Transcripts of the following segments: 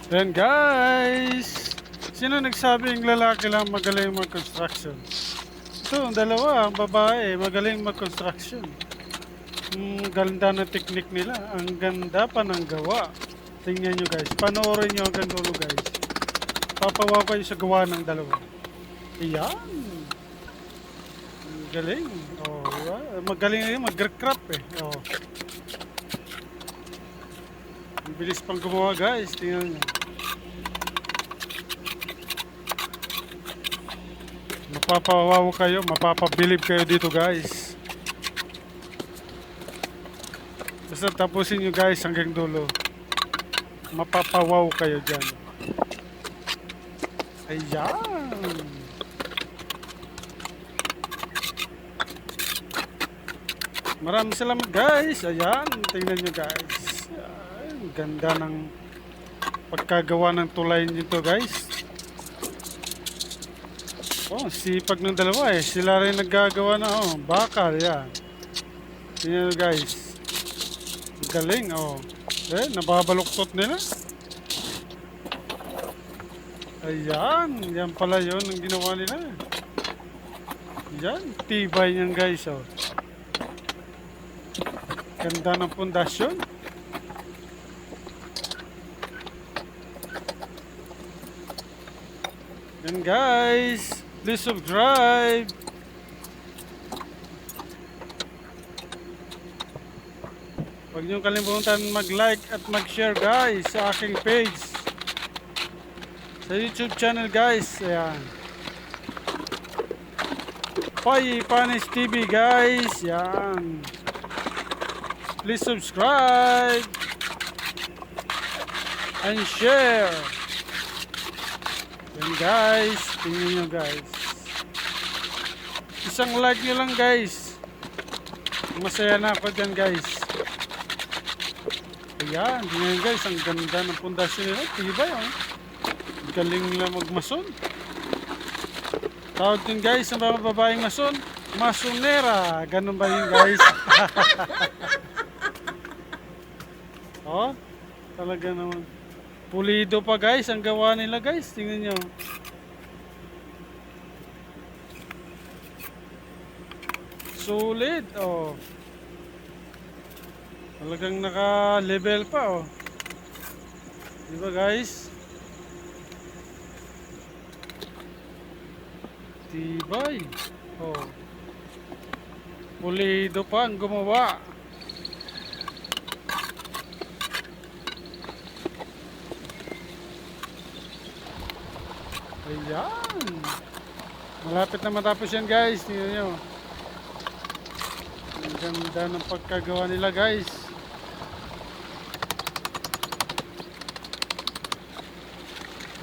Yan guys! Sino nagsabing lalaki lang magaling mag-construction? Ito, ang dalawa, ang babae, magaling mag-construction. Ganda ng technique nila. Ang ganda pa ng gawa. Tingnan nyo guys. Panoorin nyo hanggang dulo guys. Papawaw kayo sa gawa ng dalawa. Iyan! Ang galing. Oh, diba? Magaling rin mag-craft eh. Oh. Ang bilis pang gumawa guys. Tingnan nyo. Mapapawaw kayo, mapapabilib kayo dito guys. Basta tapusin nyo guys hanggang dulo. Mapapawaw kayo dyan. Ayan. Maraming salamat guys. Ayan, tingnan nyo guys. Ayan, ganda ng pagkagawa ng tulay nito guys. Oh, sipag ng dalawa eh. Sila rin naggagawa na oh. Bakal, yan. Tingnan nyo guys. Galing oh. Eh, nababaluktot nila. Ayan, yan pala yun ang ginawa nila. Yan, tibay niyan guys oh. Ganda ng pundasyon. Yan guys. Please subscribe. Huwag niyong kalimutan mag-like at mag-share guys sa aking page. Sa YouTube channel guys. Ayan. Pai Panis TV guys. Yan. Please subscribe and share. Yan guys. Tingnan nyo guys. Isang like nyo lang guys. Masaya na ako dyan guys. Ayan. Tingnan nyo guys. Ang ganda ng pundasyon nila. Tibay oh. Galing nila magmason. Tawag din guys ang mga babaeng mason. Masonera. Ganun ba yun guys? Oh. Talaga naman. Pulido pa guys ang gawa nila guys. Tingnan nyo. Sulit oh. Talagang naka-level pa oh. Diba guys? Tibay. Oh. Pulido pa ang gumawa. Ayan. Malapit na matapos yan guys. Tingnan nyo. Ang ganda ng pagkagawa nila guys.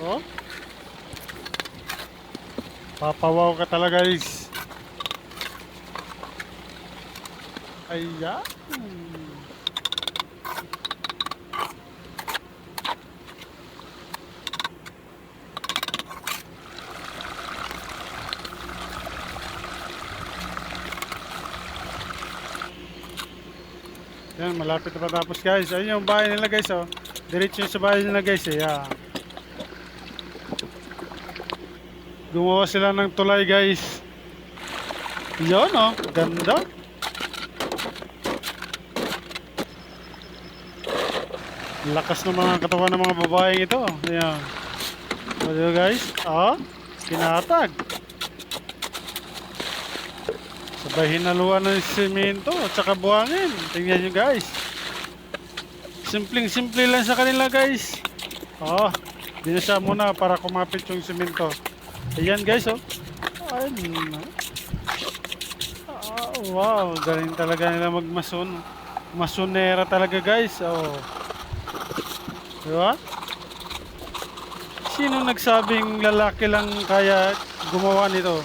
Oh. Papawaw ka talaga guys. Ayan. Yan, malapit na patapos guys. Ayun yung bahay nila guys oh. Diretso sa bahay nila guys eh. Yan. Gumawa sila ng tulay guys. Yan oh, ganda. Lakas ng mga katawan ng mga babaeng ito. Ayan. So guys, oh, kinatag. Sabay hinaluan ng semento at saka buhangin. Tingnan nyo guys. Simpleng-simple lang sa kanila guys. Oh, binasa muna para kumapit yung semento. Ayan guys oh. Ayun. Oh, wow, galing talaga nila magmason. Masonera talaga guys. Oh. Diba? Sino nagsabing lalaki lang kaya gumawa nito?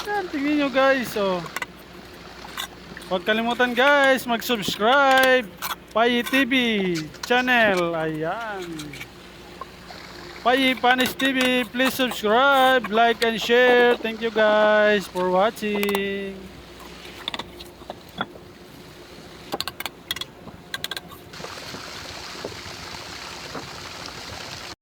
Yan, tingnan nyo guys. Oh. Huwag kalimutan guys, mag-subscribe. Pai TV channel. Ayan. Pai Panis TV. Please subscribe, like, and share. Thank you guys for watching.